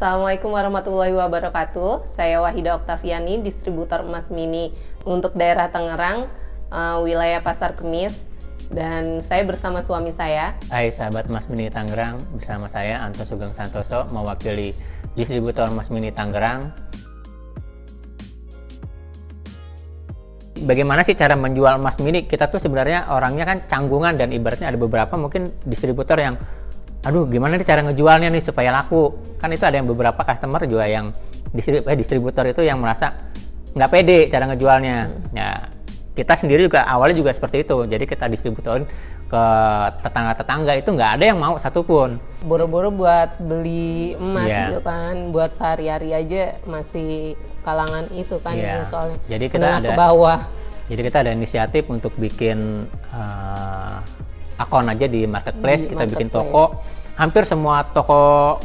Assalamualaikum warahmatullahi wabarakatuh. Saya Wahida Oktaviani, distributor emas mini untuk daerah Tangerang, wilayah Pasar Kemis. Dan saya bersama suami saya. Hai sahabat emas mini Tangerang, bersama saya Anton Sugeng Santoso, mewakili distributor emas mini Tangerang. Bagaimana sih cara menjual emas mini? Kita tuh sebenarnya orangnya kan canggungan, dan ibaratnya ada beberapa mungkin distributor yang aduh gimana nih cara ngejualnya nih supaya laku. Kan itu ada yang beberapa customer juga yang distributor itu yang merasa nggak pede cara ngejualnya. Ya kita sendiri juga awalnya juga seperti itu, jadi kita distributorin ke tetangga-tetangga itu nggak ada yang mau satupun. Boro-boro buat beli emas gitu kan, buat sehari-hari aja masih kalangan itu kan, soalnya jadi kita ada ke bawah. Jadi kita ada inisiatif untuk bikin akun aja di marketplace, kita bikin toko. Hampir semua toko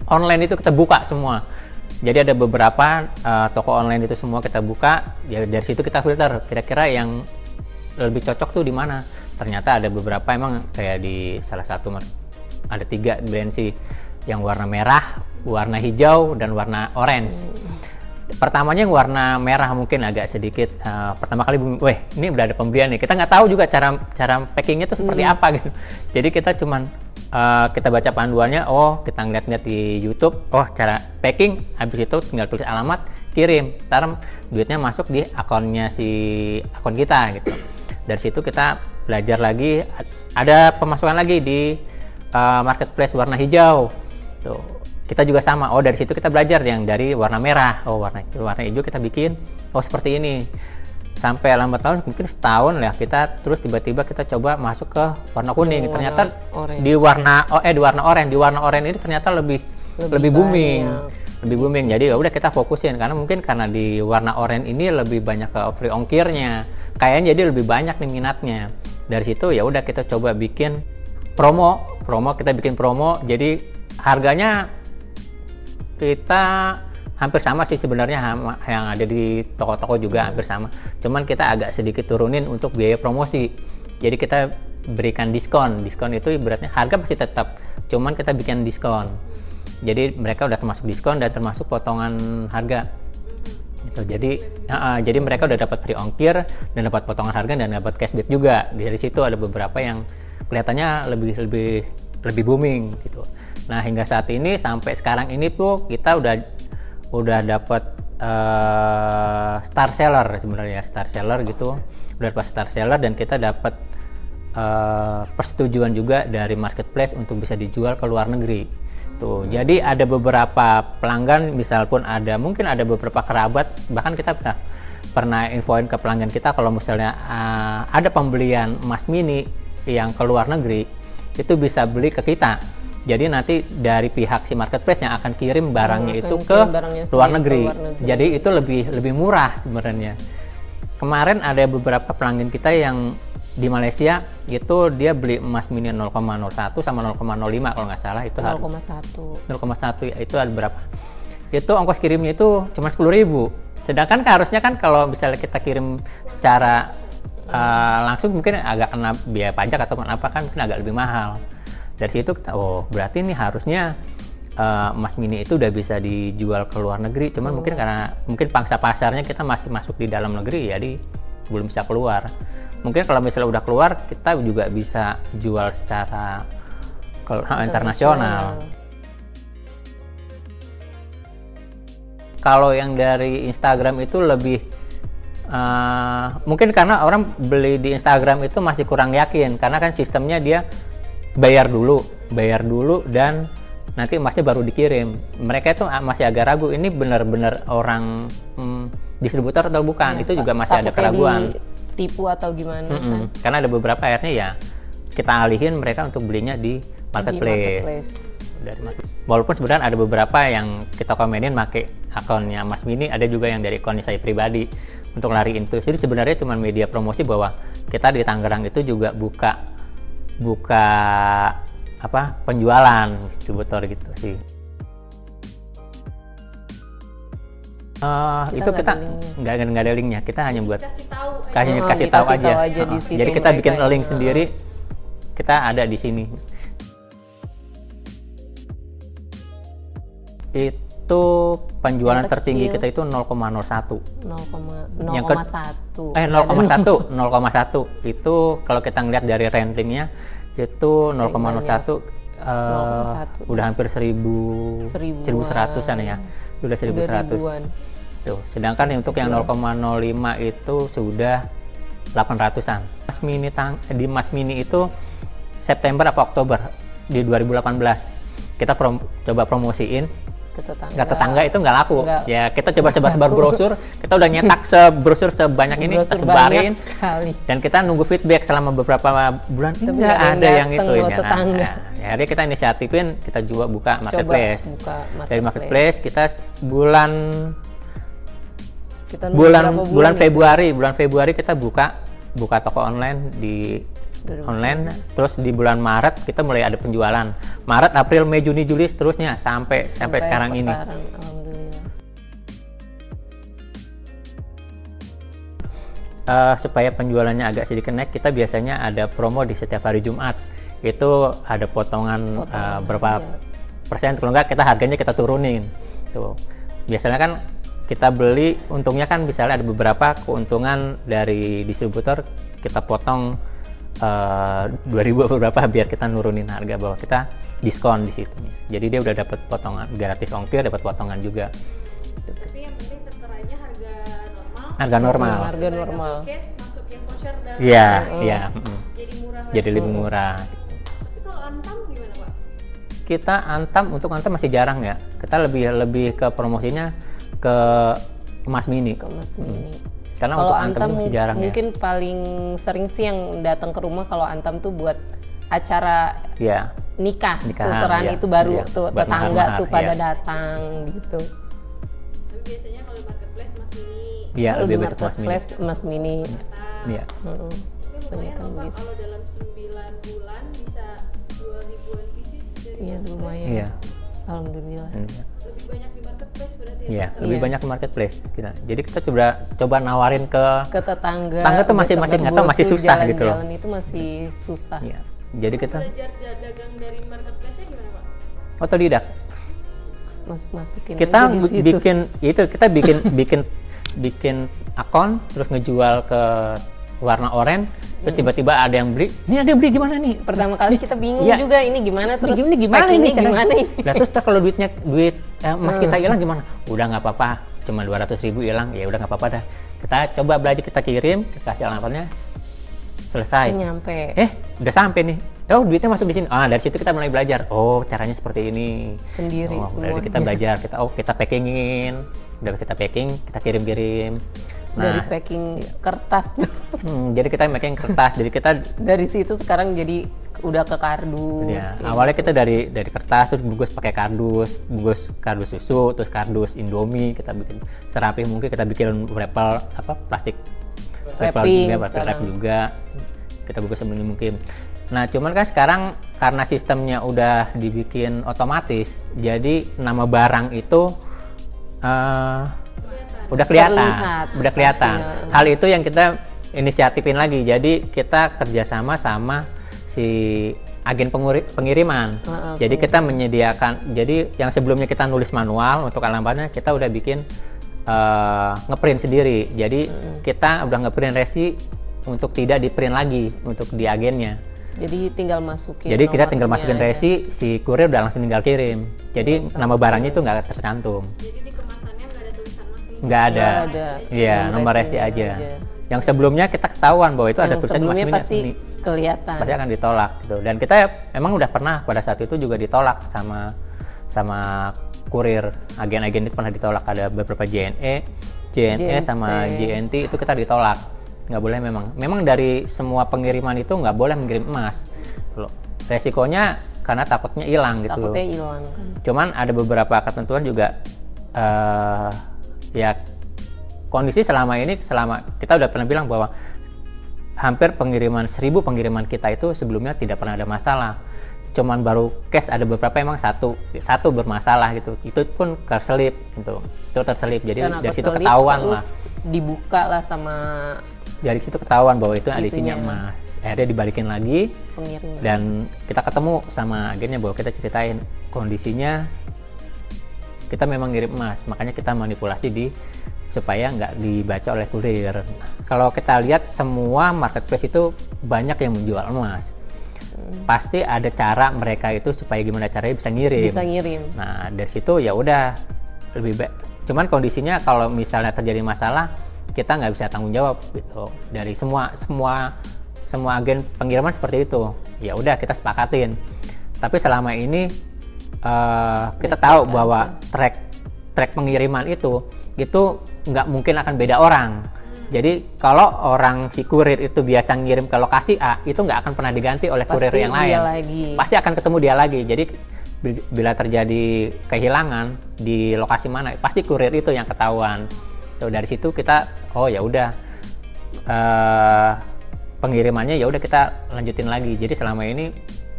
online itu kita buka semua. Jadi ada beberapa toko online itu semua kita buka. Ya dari situ kita filter kira-kira yang lebih cocok tuh di mana. Ternyata ada beberapa emang kayak di salah satu ada 3 brand sih, yang warna merah, warna hijau, dan warna orange. Pertamanya yang warna merah mungkin agak sedikit pertama kali ini udah ada pembelian nih, kita nggak tahu juga cara packingnya tuh seperti apa gitu. Jadi kita cuman kita baca panduannya, kita ngeliat-ngeliat di YouTube, cara packing, habis itu tinggal tulis alamat, kirim, ntar duitnya masuk di akunnya akun kita gitu. Dari situ kita belajar lagi, ada pemasukan lagi di marketplace warna hijau tuh. Kita juga sama, dari situ kita belajar yang dari warna merah, warna hijau kita bikin, seperti ini. Sampai lambat tahun mungkin setahun lah kita, terus tiba-tiba kita coba masuk ke warna kuning. Ternyata di warna orange, ini ternyata lebih booming. Lebih booming. Jadi ya udah kita fokusin, karena mungkin karena di warna orange ini lebih banyak ke free ongkirnya. Kayaknya jadi lebih banyak nih minatnya. Dari situ ya udah kita coba bikin promo, kita bikin promo. Jadi harganya kita hampir sama sih sebenarnya, yang ada di toko-toko juga hampir sama. Cuman kita agak sedikit turunin untuk biaya promosi. Jadi kita berikan diskon. Diskon itu ibaratnya harga masih tetap, cuman kita bikin diskon. Jadi mereka udah termasuk diskon dan termasuk potongan harga. Gitu. Jadi mereka udah dapat free ongkir dan dapat potongan harga dan dapat cashback juga. Dari situ ada beberapa yang kelihatannya lebih booming gitu. Nah hingga saat ini sampai sekarang ini tuh kita udah dapat star seller sebenarnya, gitu. Udah dapat star seller dan kita dapat persetujuan juga dari marketplace untuk bisa dijual ke luar negeri. Tuh. Jadi ada beberapa pelanggan, mungkin ada beberapa kerabat, bahkan kita pernah infoin ke pelanggan kita kalau misalnya ada pembelian emas mini yang ke luar negeri, itu bisa beli ke kita. Jadi nanti dari pihak si marketplace yang akan kirim barangnya itu ke luar negeri. Jadi itu lebih murah sebenarnya. Kemarin ada beberapa pelanggan kita yang di Malaysia itu dia beli emas mini 0,01 sama 0,05 kalau nggak salah, itu 0,1 ya, itu ada berapa? Itu ongkos kirimnya itu cuma 10.000. Sedangkan harusnya kan kalau misalnya kita kirim secara langsung mungkin agak kena biaya pajak atau apa, kan mungkin agak lebih mahal. Dari situ kita berarti ini harusnya emas mini itu udah bisa dijual ke luar negeri, cuman mungkin pangsa pasarnya kita masih masuk di dalam negeri, jadi belum bisa keluar. Mungkin kalau misalnya udah keluar, kita juga bisa jual secara internasional. Kalau yang dari Instagram itu lebih mungkin karena orang beli di Instagram itu masih kurang yakin, karena kan sistemnya dia bayar dulu dan nanti emasnya baru dikirim. Mereka itu masih agak ragu, ini benar-benar orang distributor atau bukan. Itu juga masih ada keraguan, tipu atau gimana kan. Karena ada beberapa akhirnya ya kita alihin mereka untuk belinya di marketplace. Walaupun sebenarnya ada beberapa yang kita komenin pakai akunnya Mas Mini, ada juga yang dari akunnya saya pribadi untuk lariin itu. Jadi sebenarnya cuma media promosi bahwa kita di Tangerang itu juga buka penjualan distributor gitu sih. Itu kita nggak ada linknya, kita hanya buat kasih tahu aja. Di situ. Jadi kita bikin link sendiri, kita ada di sini. Itu penjualan Yang tertinggi kecil. kita itu 0,01. 0,1. 0,1 itu kalau kita ngeliat dari ratingnya itu 0,01 0,1. udah hampir 1100-an ya. Udah 1100. ribuan. Tuh, sedangkan untuk yang 0,05 itu sudah 800-an. Di Mas Mini itu September apa Oktober di 2018 kita coba promosiin Ke tetangga. nggak tetangga itu nggak laku. Nggak Ya kita coba sebar brosur, kita udah nyetak brosur sebanyak ini, kita Brosur sebarin banyak sekali. dan kita nunggu feedback selama beberapa bulan. Tapi Nggak nggak ada ada yang yang dateng itu loh, ya. tetangga. Akhirnya kita inisiatifin, kita juga buka marketplace. buka Dari marketplace kita bulan Kita nunggu berapa bulan itu? Februari kita buka toko online di 2019. online, terus di bulan Maret kita mulai ada penjualan. Maret, April, Mei, Juni, Juli seterusnya sampai sekarang ini. Alhamdulillah. Supaya penjualannya agak sedikit naik, kita biasanya ada promo di setiap hari Jumat. Itu ada potongan berapa persen, kalau enggak kita harganya kita turunin. Tuh. Biasanya kan kita beli, untungnya kan misalnya ada beberapa keuntungan dari distributor, kita potong 2.000 beberapa biar kita nurunin harga, bahwa kita diskon di situ. Jadi dia udah dapat potongan gratis ongkir, dapat potongan juga. Tapi yang penting terteranya harga normal. Harga normal. Harga normal. Cash masuk yang voucher dan Iya, iya. jadi murah. Jadi lebih murah. Tapi kalau Antam gimana, Pak? Kita untuk Antam masih jarang ya. Kita lebih ke promosinya ke Mas Mini. Ke Mas Mini. Karena Kalau untuk Antam masih jarang mungkin paling sering sih yang datang ke rumah kalau Antam tuh buat acara ya. nikah, Nikahan, seserahan iya. itu baru Iya, tuh buat tetangga mahar-mahar, tuh pada iya. datang gitu. Tapi biasanya kalau marketplace Mas Mini. Iya, Kalau lebih di baik ke Mas Mini. marketplace Mas Mini. Iya. Heeh. Tapi Banyak lumayan kan loh, Pak, begitu. kalau dalam 9 bulan bisa 2.000-an pieces dari Iya marketplace. lumayan. Iya. Alhamdulillah. Lebih banyak di marketplace berarti ya? Iya, lebih Iya. banyak ke marketplace kita. Jadi kita coba nawarin ke Ke tetangga. Tetangga tuh udah masih sabar nggak tahu, masih brosur, susah gitu loh. jalan-jalan itu masih susah. Iya. Jadi kita Belajar dagang dari marketplace-nya gimana, Pak? otodidak. Masukin Kita aja di situ. bikin akun, terus ngejual ke warna oranye, terus tiba-tiba ada yang beli. Ini ada yang beli gimana nih? Pertama kali kita bingung Iya. juga ini gimana, terus Ini gimana packingnya ini? gimana ini? Nah, terus kalau duit emas kita hilang gimana? Udah nggak apa-apa, cuma 200.000 hilang, ya udah nggak apa-apa dah. Kita coba belajar, kita kirim, kita kasih alamatnya, selesai. Nyampe Udah sampai nih. Oh, duitnya masuk di sini. Dari situ kita mulai belajar. Oh, caranya seperti ini. sendiri Dari semuanya. kita belajar, kita packingin, udah kita packing, kita kirim-kirim. Dari Nah, packing kertas jadi kita packing kertas. Jadi kita dari situ sekarang jadi udah ke kardus. ya, kayak awalnya gitu. kita dari kertas, terus bungkus pakai kardus susu, terus kardus Indomie, kita bikin serapih mungkin, kita bikin wrapper plastik Wrapping juga, pakai wrap sekarang. juga, kita bungkus sebelum mungkin. Nah, cuman kan sekarang karena sistemnya udah dibikin otomatis, jadi nama barang itu udah kelihatan. Pastinya. Hal itu yang kita inisiatifin lagi. Jadi kita kerjasama sama si agen pengiriman. Jadi kita menyediakan. Jadi yang sebelumnya kita nulis manual untuk alamatnya, kita udah bikin ngeprint sendiri. Jadi kita udah ngeprint resi untuk tidak diprint lagi untuk di agennya. Jadi tinggal masukin. Jadi kita tinggal nomornya masukin aja. resi, si kurir udah langsung tinggal kirim. Jadi nama barangnya itu nggak tercantum. Jadi di kemasannya nggak ada tulisan Mas Mini. Nggak ada. Nggak ada. Iya, nomor resi aja. Yang sebelumnya kita ketahuan bahwa itu ada Yang tulisan Mas sebelumnya Mini. pasti kelihatan. Pasti akan ditolak gitu. Dan kita emang udah pernah pada saat itu juga ditolak sama kurir. Agen-agen itu pernah ditolak, ada beberapa JNE sama JNT itu kita ditolak. Nggak boleh memang dari semua pengiriman itu nggak boleh mengirim emas. Loh, resikonya karena takutnya hilang gitu. Takutnya hilang kan. Cuman ada beberapa ketentuan juga ya kondisi selama kita udah pernah bilang bahwa hampir 1.000 pengiriman kita itu sebelumnya tidak pernah ada masalah. Cuman baru case ada beberapa emang satu bermasalah gitu. Itu pun terselip gitu. Itu terselip. Jadi Karena dari situ keselip, ketahuan lah. terus dibuka lah sama Dari situ ketahuan bahwa itu ada isinya Itunya. emas. Akhirnya dibalikin lagi. pengiriman. Dan kita ketemu sama agennya bahwa kita ceritain kondisinya kita memang ngirim emas, makanya kita manipulasi supaya nggak dibaca oleh kurir. Kalau kita lihat semua marketplace itu banyak yang menjual emas. Pasti ada cara mereka itu supaya gimana caranya bisa ngirim. Nah dari situ ya udah lebih baik. Cuman kondisinya kalau misalnya terjadi masalah, kita nggak bisa tanggung jawab gitu. Dari semua agen pengiriman seperti itu. Ya udah kita sepakatin. Tapi selama ini kita tahu bahwa track pengiriman itu nggak mungkin akan beda orang. Jadi kalau orang si kurir itu biasa ngirim ke lokasi A, itu nggak akan pernah diganti oleh kurir yang lain. Pasti akan ketemu dia lagi. Jadi bila terjadi kehilangan di lokasi mana, pasti kurir itu yang ketahuan. So, dari situ kita ya udah pengirimannya ya udah kita lanjutin lagi. Jadi selama ini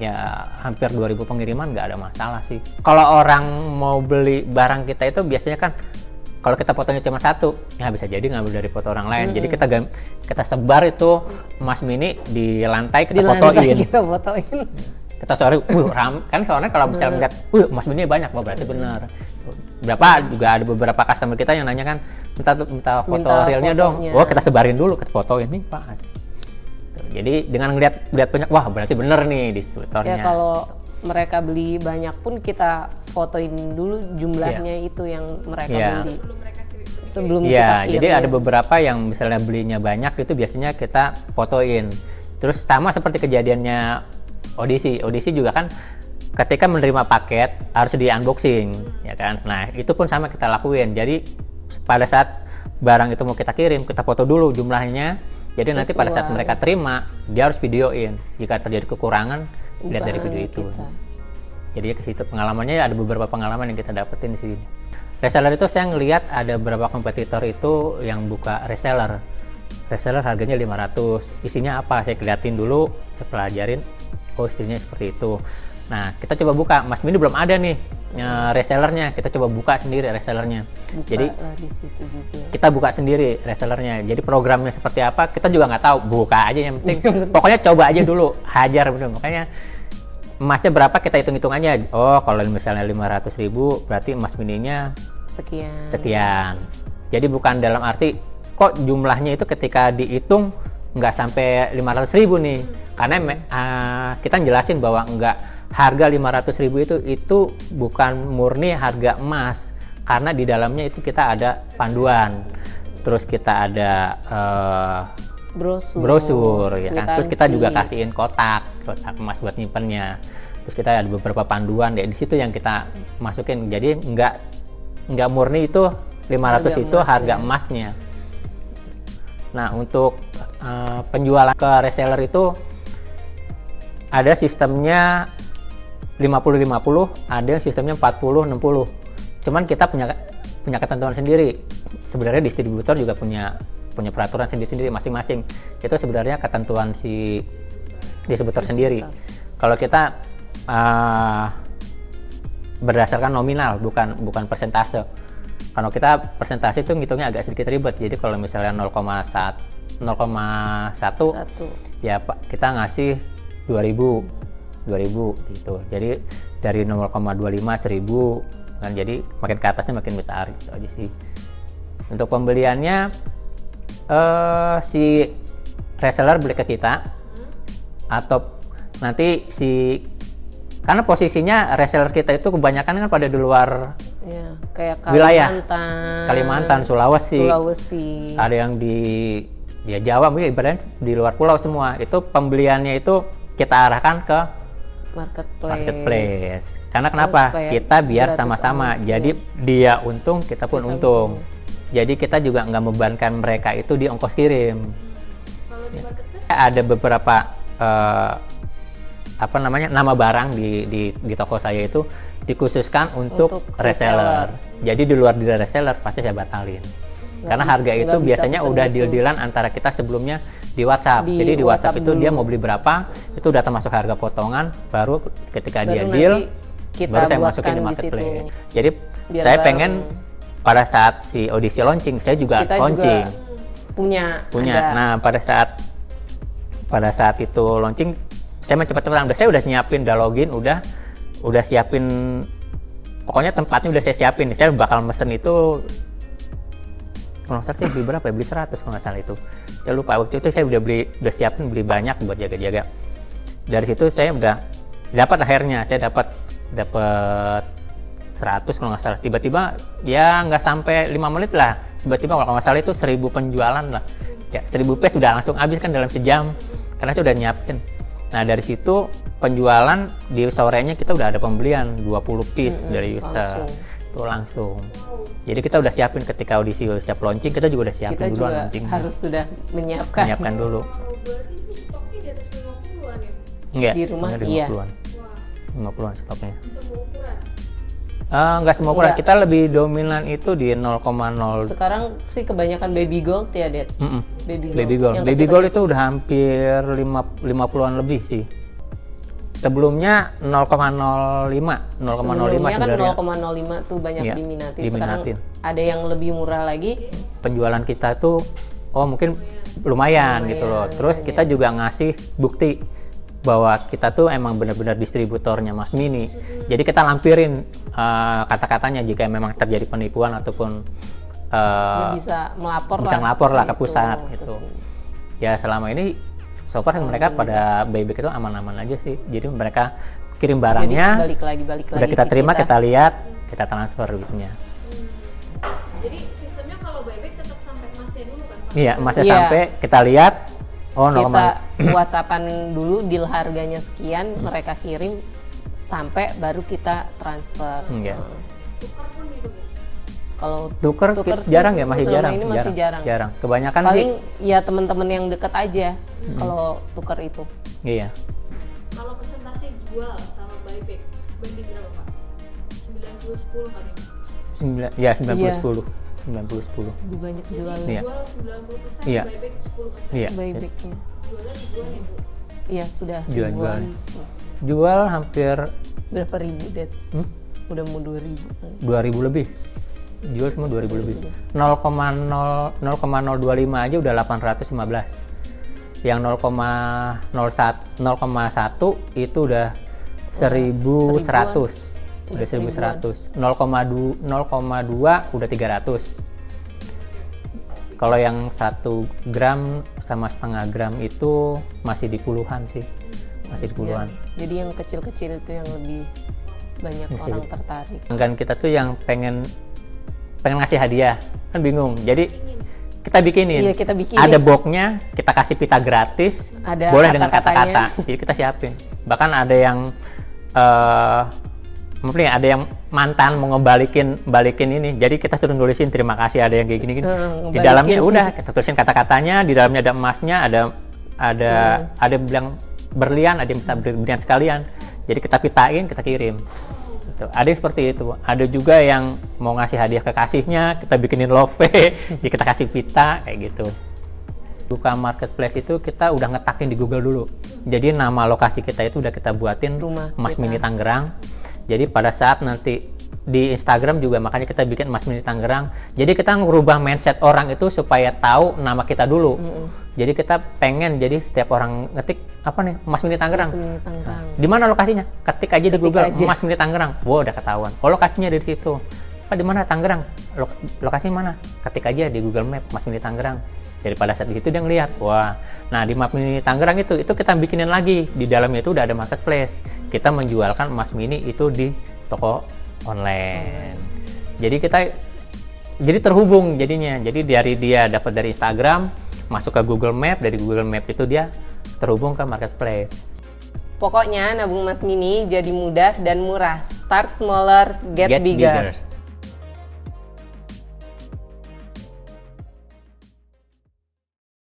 ya hampir 2000 pengiriman nggak ada masalah sih. Kalau orang mau beli barang kita itu biasanya kan kalau kita fotonya cuma satu, ya bisa jadi ngambil dari foto orang lain. Jadi kita sebar itu emas mini di lantai, kita fotoin. Kita sorry, kan soalnya kalau misalnya melihat, emas mini banyak, berarti benar. Juga ada beberapa customer kita yang nanya kan, minta foto realnya dong. Kita sebarin dulu, kita fotoin nih Pak. Jadi dengan ngeliat banyak, wah berarti bener nih distributornya. Ya kalau mereka beli banyak pun kita fotoin dulu jumlahnya itu yang mereka beli sebelum kita kirim. Jadi ada beberapa yang misalnya belinya banyak itu biasanya kita fotoin. Terus sama seperti kejadiannya Audisi juga kan ketika menerima paket harus di unboxing, ya kan. Nah itu pun sama kita lakuin. Jadi pada saat barang itu mau kita kirim, kita foto dulu jumlahnya. Jadi nanti pada saat mereka terima, dia harus videoin. Jika terjadi kekurangan, lihat dari video itu. Jadi ke situ pengalamannya ada beberapa pengalaman yang kita dapetin di sini. Reseller itu saya ngelihat ada beberapa kompetitor itu yang buka reseller. Reseller harganya 500. Isinya apa? Saya liatin dulu, saya pelajarin. Oh, istrinya seperti itu. Nah, kita coba buka. Mas Mini belum ada nih resellernya. Kita coba buka sendiri resellernya. Jadi di situ juga. Kita buka sendiri resellernya. Jadi programnya seperti apa kita juga nggak tahu. Buka aja yang penting. Pokoknya coba aja dulu. Hajar bener. Makanya emasnya berapa kita hitung-hitung aja. Oh, kalau misalnya 500.000 berarti emas mininya sekian. Jadi bukan dalam arti kok jumlahnya itu ketika dihitung nggak sampai 500.000 nih. Karena kita jelasin bahwa harga 500.000 itu bukan murni harga emas, karena di dalamnya itu kita ada panduan, terus kita ada brosur ya kan, terus kita juga kasihin kotak emas buat nyimpennya, terus kita ada beberapa panduan ya di situ yang kita masukin. Jadi nggak murni itu 500 itu harga emasnya. Nah untuk penjualan ke reseller itu ada sistemnya 50-50, ada yang sistemnya 40-60. Cuman kita punya ketentuan sendiri. Sebenarnya distributor juga punya peraturan sendiri-sendiri masing-masing. Itu sebenarnya ketentuan si distributor sendiri. Kalau kita berdasarkan nominal, bukan persentase. Kalau kita persentase itu ngitungnya agak sedikit ribet. Jadi kalau misalnya 0,1 ya Pak, kita ngasih 2000 gitu. Jadi dari 0,25 1000 kan, jadi makin ke atasnya makin besar gitu aja sih. Untuk pembeliannya si reseller beli ke kita atau nanti karena posisinya reseller kita itu kebanyakan kan pada di luar kayak wilayah Kalimantan, Sulawesi. Ada yang di Jawa, mungkin ibaratnya di luar pulau semua. Itu pembeliannya itu kita arahkan ke marketplace. Karena kenapa? Kita biar sama-sama. Jadi dia untung, kita pun untung. Jadi kita juga nggak membebankan mereka itu di ongkos kirim. Kalau di marketplace ada beberapa nama barang di toko saya itu dikhususkan untuk reseller. Jadi di luar dari reseller pasti saya batalin. Karena harga itu biasanya udah deal-dealan antara kita sebelumnya di WhatsApp. Jadi di WhatsApp itu dia mau beli berapa, itu udah termasuk harga potongan, baru ketika dia deal baru saya masukin di marketplace. Jadi saya pengen pada saat si audisi launching, saya juga launching. Punya. Nah, pada saat itu launching, saya mau cepat-cepat. Saya udah nyiapin, udah login, udah siapin pokoknya tempatnya udah saya siapin nih. Saya bakal mesen itu, kalau nggak salah saya beli berapa ya? Beli 100 kalau nggak salah itu. Saya lupa, waktu itu saya udah siapin beli banyak buat jaga-jaga. Dari situ saya udah dapat, akhirnya saya dapat 100 kalau nggak salah. Tiba-tiba ya nggak sampai 5 menit lah, tiba-tiba kalau nggak salah itu 1000 penjualan lah ya. 1000 piece sudah langsung habis kan dalam sejam, karena saya udah nyiapin. Nah dari situ penjualan di sorenya kita udah ada pembelian 20 piece dari user itu langsung. Jadi kita udah siapin ketika audisi siap launching, kita juga udah siapin Kita duluan juga launching. harus sudah menyiapkan dulu. Oh, berarti itu stoknya di atas 50-an ya? Enggak, Di rumah, sebenarnya iya. Wah, 50-an. 50-an stoknya. semua ukuran. Enggak semua ukuran, Enggak. kita lebih dominan itu di 0,0. sekarang sih kebanyakan baby gold ya, Det. Baby gold. Yang Baby kecil-kecil. gold itu udah hampir 50-an lebih sih. Sebelumnya 0,05 Sebelumnya kan sebenarnya. 0,05 tuh banyak Iya, diminatin. diminatin. Sekarang ada yang lebih murah lagi. Penjualan kita tuh mungkin lumayan gitu loh. Terus kita juga ngasih bukti bahwa kita tuh emang benar-benar distributornya Mas Mini. Jadi kita lampirin kata-katanya jika memang terjadi penipuan ataupun Dia bisa melapor lah ke gitu, pusat ke gitu. sini. Ya selama ini so far mereka pada baik-baik itu aman-aman aja sih. Jadi mereka kirim Jadi barangnya, balik lagi udah kita ke terima, kita lihat, kita transfer duitnya. Jadi sistemnya kalau buyback tetap sampai masnya dulu kan? Pak? Iya, masih Iya. sampai kita lihat, kita normal. whatsappan dulu deal harganya sekian, mereka kirim sampai baru kita transfer. Iya. Tukar pun gitu, Bu? Kalau Tuker sih jarang ya, masih selama jarang. ini masih jarang. Kebanyakan Paling sih. ya teman-teman yang dekat aja kalau tuker itu. Iya. Kalau persentase jual sama buyback banding berapa, Pak? 90-10 kali. 90-10. Iya. 90-10. Lebih banyak jualnya. Iya. Jual 90%, Iya. buyback 10%. Iya. Buybacknya. Jualan ribuan ya, Bu? Iya sudah Jual-jual. ribuan sih. Jual hampir Berapa ribu, Det? Udah mau 2.000 kan? 2.000 lebih. Jual semua 2.000 lebih. 0,025 aja udah 815. Yang 0,1 itu udah 1.100. Udah 1.100. 0,2 udah 300. Kalau yang 1 gram sama setengah gram itu masih di puluhan sih. Masih di puluhan. Jadi yang kecil-kecil itu yang lebih banyak orang tertarik. Pelanggan kita tuh yang pengen ngasih hadiah, kan bingung. Jadi kita bikinin. Iya, kita bikinin. Ada boxnya, kita kasih pita gratis. Ada boleh dengan kata-katanya. kata-kata. Jadi kita siapin. Bahkan ada yang mungkin ada yang mantan mau balikin ini. Jadi kita suruh nulisin terima kasih, ada yang kayak gini-gini. Di dalamnya udah kita tulisin kata-katanya, di dalamnya ada emasnya, ada bilang berlian, ada yang minta berlian sekalian. Jadi kita pitain, kita kirim. Gitu. Ada yang seperti itu. Ada juga yang mau ngasih hadiah ke kasihnya, kita bikinin love, jadi kita kasih pita kayak gitu. Buka marketplace itu kita udah ngetakin di Google dulu. Jadi nama lokasi kita itu udah kita buatin Rumah Mas kita. Mini Tangerang. Jadi pada saat nanti di Instagram juga makanya kita bikin Mas Mini Tangerang. Jadi kita ngerubah mindset orang itu supaya tahu nama kita dulu. Jadi kita pengen jadi setiap orang ngetik apa nih Mas Mini Tangerang. Mas Mini Tangerang. Di mana lokasinya? Ketik aja di Ketik Google aja. Mas Mini Tangerang. Wow, udah ketahuan. Oh, lokasinya dari situ. Pak, di mana Tangerang? Lokasinya mana? Ketik aja di Google Map Mas Mini Tangerang. Jadi pada saat itu dia ngelihat, wah. Nah, di Mas Mini Tangerang itu kita bikinin lagi. Di dalamnya itu udah ada marketplace. Kita menjualkan Mas Mini itu di toko online. Jadi terhubung jadinya. Jadi dari dia dapat dari Instagram, masuk ke Google Map, dari Google Map itu dia terhubung ke marketplace. Pokoknya nabung Mas Mini jadi mudah dan murah. Start smaller, get bigger.